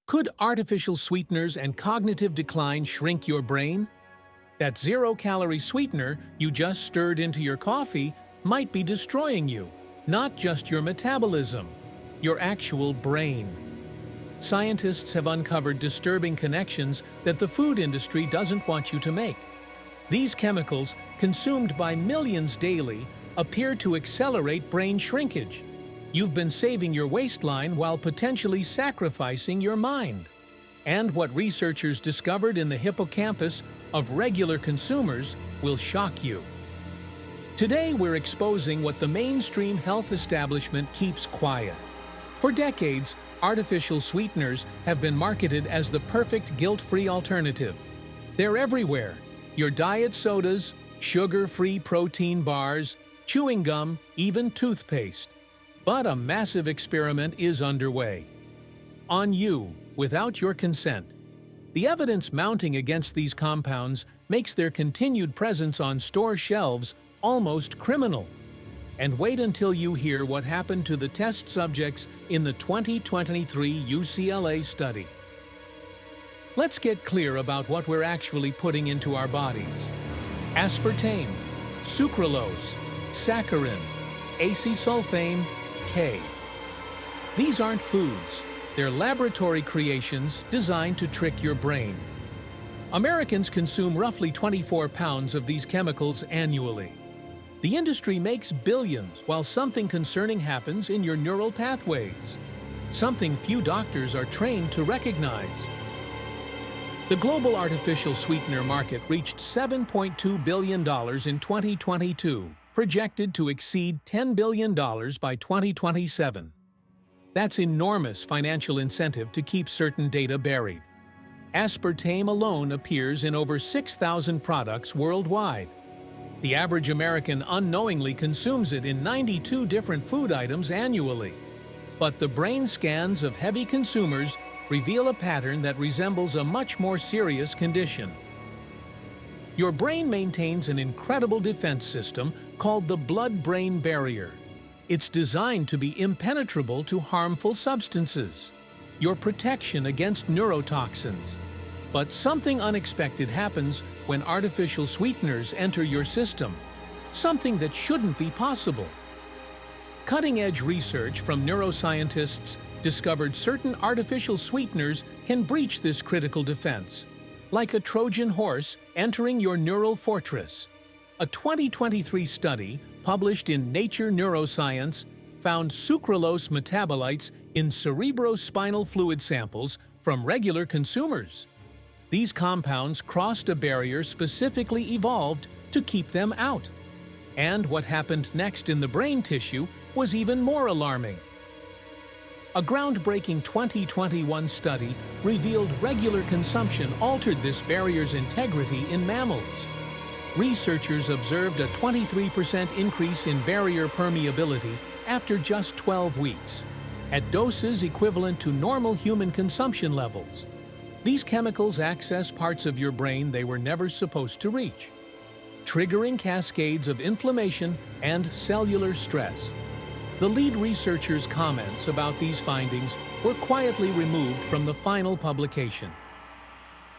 Could artificial sweeteners and cognitive decline shrink your brain? That zero-calorie sweetener you just stirred into your coffee might be destroying you, not just your metabolism, your actual brain. Scientists have uncovered disturbing connections that the food industry doesn't want you to make. These chemicals, consumed by millions daily, appear to accelerate brain shrinkage. You've been saving your waistline while potentially sacrificing your mind. And what researchers discovered in the hippocampus of regular consumers will shock you. Today, we're exposing what the mainstream health establishment keeps quiet. For decades, artificial sweeteners have been marketed as the perfect guilt-free alternative. They're everywhere: your diet sodas, sugar-free protein bars, chewing gum, even toothpaste. But a massive experiment is underway. On you, without your consent. The evidence mounting against these compounds makes their continued presence on store shelves almost criminal. And wait until you hear what happened to the test subjects in the 2023 UCLA study. Let's get clear about what we're actually putting into our bodies. Aspartame, sucralose, saccharin, acesulfame, K. These aren't foods. They're laboratory creations designed to trick your brain. Americans consume roughly 24 pounds of these chemicals annually. The industry makes billions while something concerning happens in your neural pathways, something few doctors are trained to recognize. The global artificial sweetener market reached $7.2 billion in 2022, projected to exceed $10 billion by 2027. That's enormous financial incentive to keep certain data buried. Aspartame alone appears in over 6,000 products worldwide. The average American unknowingly consumes it in 92 different food items annually. But the brain scans of heavy consumers reveal a pattern that resembles a much more serious condition. Your brain maintains an incredible defense system called the blood-brain barrier. It's designed to be impenetrable to harmful substances, your protection against neurotoxins. But something unexpected happens when artificial sweeteners enter your system, something that shouldn't be possible. Cutting-edge research from neuroscientists discovered certain artificial sweeteners can breach this critical defense, like a Trojan horse entering your neural fortress. A 2023 study published in Nature Neuroscience found sucralose metabolites in cerebrospinal fluid samples from regular consumers. These compounds crossed a barrier specifically evolved to keep them out. And what happened next in the brain tissue was even more alarming. A groundbreaking 2021 study revealed regular consumption altered this barrier's integrity in mammals. Researchers observed a 23% increase in barrier permeability after just 12 weeks, at doses equivalent to normal human consumption levels. These chemicals access parts of your brain they were never supposed to reach, triggering cascades of inflammation and cellular stress. The lead researchers' comments about these findings were quietly removed from the final publication.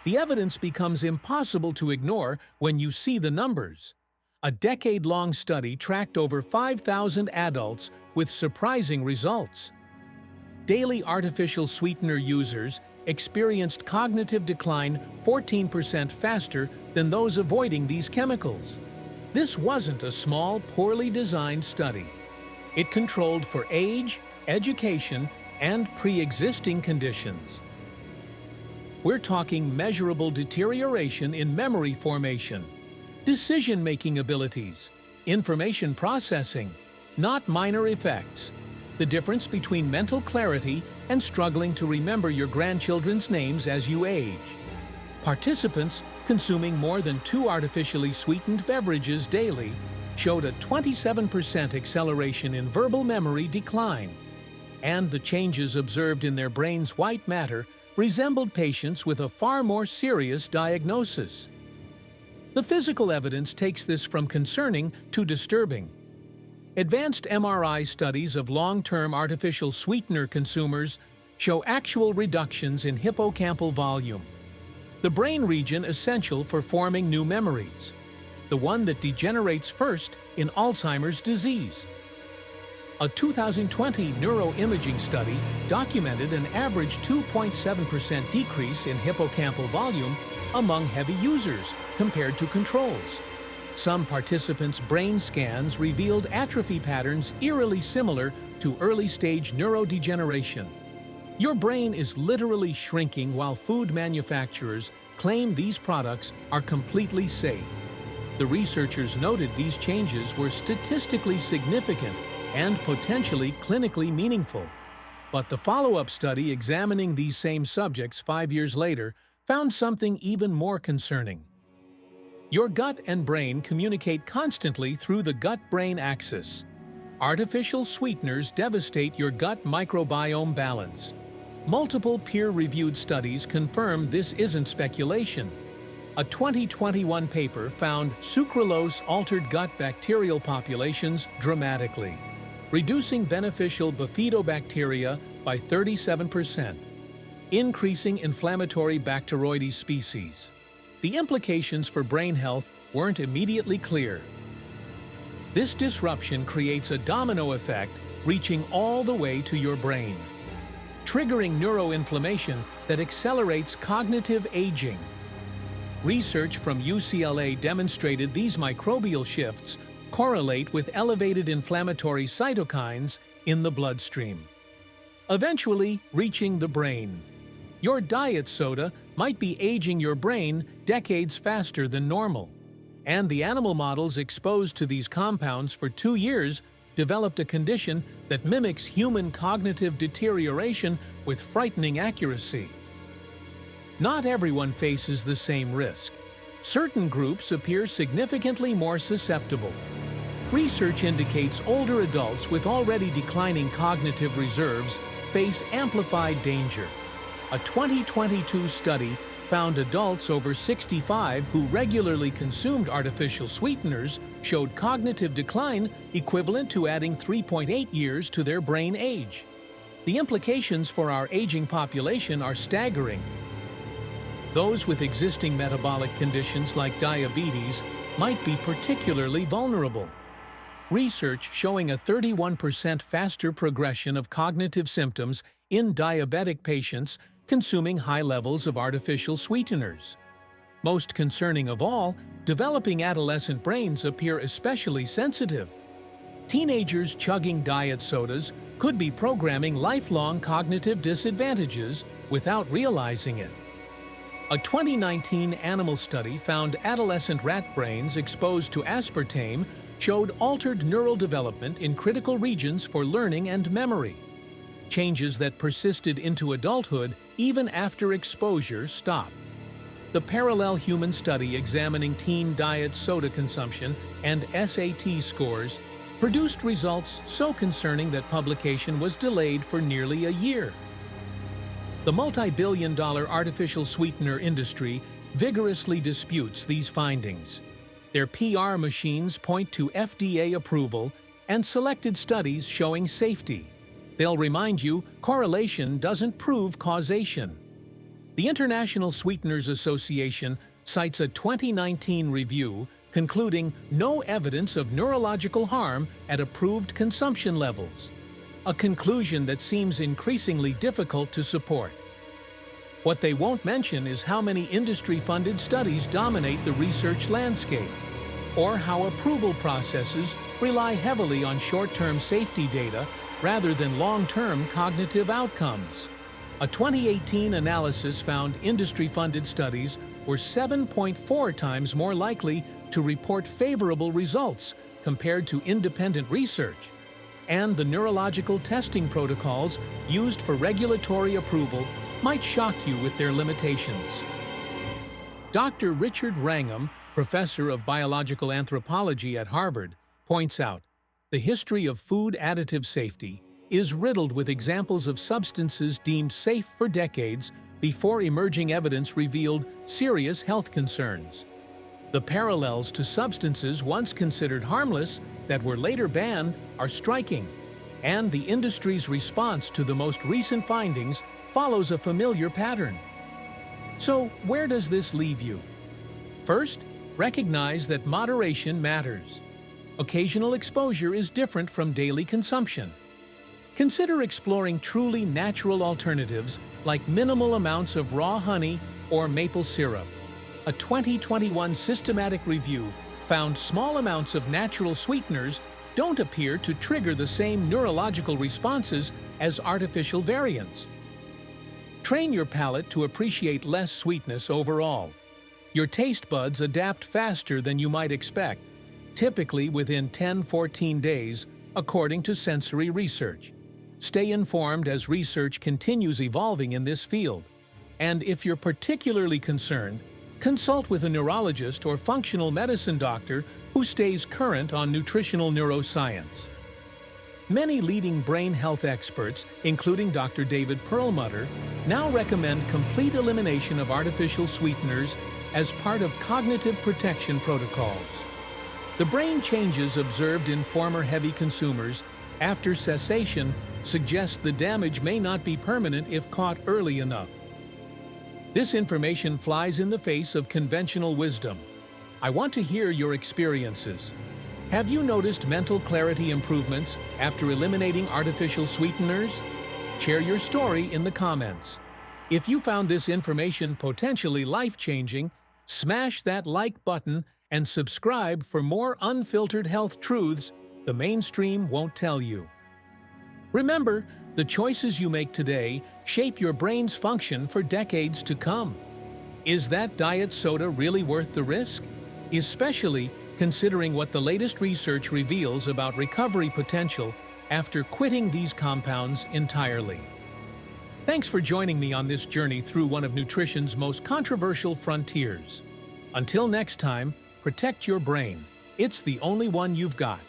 The evidence becomes impossible to ignore when you see the numbers. A decade-long study tracked over 5,000 adults with surprising results. Daily artificial sweetener users experienced cognitive decline 14% faster than those avoiding these chemicals. This wasn't a small, poorly designed study. It controlled for age, education, and pre-existing conditions. We're talking measurable deterioration in memory formation, decision-making abilities, information processing, not minor effects. The difference between mental clarity and struggling to remember your grandchildren's names as you age. Participants consuming more than 2 artificially sweetened beverages daily showed a 27% acceleration in verbal memory decline, and the changes observed in their brain's white matter resembled patients with a far more serious diagnosis. The physical evidence takes this from concerning to disturbing. Advanced MRI studies of long-term artificial sweetener consumers show actual reductions in hippocampal volume, the brain region essential for forming new memories, the one that degenerates first in Alzheimer's disease. A 2020 neuroimaging study documented an average 2.7% decrease in hippocampal volume among heavy users compared to controls. Some participants' brain scans revealed atrophy patterns eerily similar to early-stage neurodegeneration. Your brain is literally shrinking while food manufacturers claim these products are completely safe. The researchers noted these changes were statistically significant and potentially clinically meaningful. But the follow-up study examining these same subjects 5 years later found something even more concerning. Your gut and brain communicate constantly through the gut-brain axis. Artificial sweeteners devastate your gut microbiome balance. Multiple peer-reviewed studies confirm this isn't speculation. A 2021 paper found sucralose altered gut bacterial populations dramatically, reducing beneficial bifidobacteria by 37%, increasing inflammatory Bacteroides species. The implications for brain health weren't immediately clear. This disruption creates a domino effect reaching all the way to your brain, triggering neuroinflammation that accelerates cognitive aging. Research from UCLA demonstrated these microbial shifts correlate with elevated inflammatory cytokines in the bloodstream, eventually reaching the brain. Your diet soda might be aging your brain decades faster than normal, and the animal models exposed to these compounds for 2 years developed a condition that mimics human cognitive deterioration with frightening accuracy. Not everyone faces the same risk. Certain groups appear significantly more susceptible. Research indicates older adults with already declining cognitive reserves face amplified danger. A 2022 study found adults over 65 who regularly consumed artificial sweeteners showed cognitive decline equivalent to adding 3.8 years to their brain age. The implications for our aging population are staggering. Those with existing metabolic conditions like diabetes might be particularly vulnerable. Research showing a 31% faster progression of cognitive symptoms in diabetic patients consuming high levels of artificial sweeteners. Most concerning of all, developing adolescent brains appear especially sensitive. Teenagers chugging diet sodas could be programming lifelong cognitive disadvantages without realizing it. A 2019 animal study found adolescent rat brains exposed to aspartame showed altered neural development in critical regions for learning and memory. Changes that persisted into adulthood even after exposure stopped. The parallel human study examining teen diet soda consumption and SAT scores produced results so concerning that publication was delayed for nearly a year. The multi-billion-dollar artificial sweetener industry vigorously disputes these findings. Their PR machines point to FDA approval and selected studies showing safety. They'll remind you correlation doesn't prove causation. The International Sweeteners Association cites a 2019 review concluding no evidence of neurological harm at approved consumption levels, a conclusion that seems increasingly difficult to support. What they won't mention is how many industry-funded studies dominate the research landscape, or how approval processes rely heavily on short-term safety data rather than long-term cognitive outcomes. A 2018 analysis found industry-funded studies were 7.4 times more likely to report favorable results compared to independent research, and the neurological testing protocols used for regulatory approval might shock you with their limitations. Dr. Richard Wrangham, professor of biological anthropology at Harvard, points out, the history of food additive safety is riddled with examples of substances deemed safe for decades before emerging evidence revealed serious health concerns. The parallels to substances once considered harmless that were later banned are striking. and the industry's response to the most recent findings follows a familiar pattern. So, where does this leave you? First, recognize that moderation matters. Occasional exposure is different from daily consumption. Consider exploring truly natural alternatives like minimal amounts of raw honey or maple syrup. A 2021 systematic review found small amounts of natural sweeteners don't appear to trigger the same neurological responses as artificial variants. Train your palate to appreciate less sweetness overall. Your taste buds adapt faster than you might expect, typically within 10-14 days, according to sensory research. Stay informed as research continues evolving in this field. And if you're particularly concerned, consult with a neurologist or functional medicine doctor who stays current on nutritional neuroscience. Many leading brain health experts, including Dr. David Perlmutter, now recommend complete elimination of artificial sweeteners as part of cognitive protection protocols. The brain changes observed in former heavy consumers after cessation suggest the damage may not be permanent if caught early enough. This information flies in the face of conventional wisdom. I want to hear your experiences. Have you noticed mental clarity improvements after eliminating artificial sweeteners? Share your story in the comments. If you found this information potentially life-changing, smash that like button and subscribe for more unfiltered health truths the mainstream won't tell you. Remember, the choices you make today shape your brain's function for decades to come. Is that diet soda really worth the risk? Especially considering what the latest research reveals about recovery potential after quitting these compounds entirely. Thanks for joining me on this journey through one of nutrition's most controversial frontiers. Until next time, protect your brain. It's the only one you've got.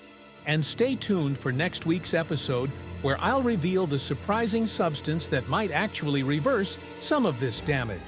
And stay tuned for next week's episode where I'll reveal the surprising substance that might actually reverse some of this damage.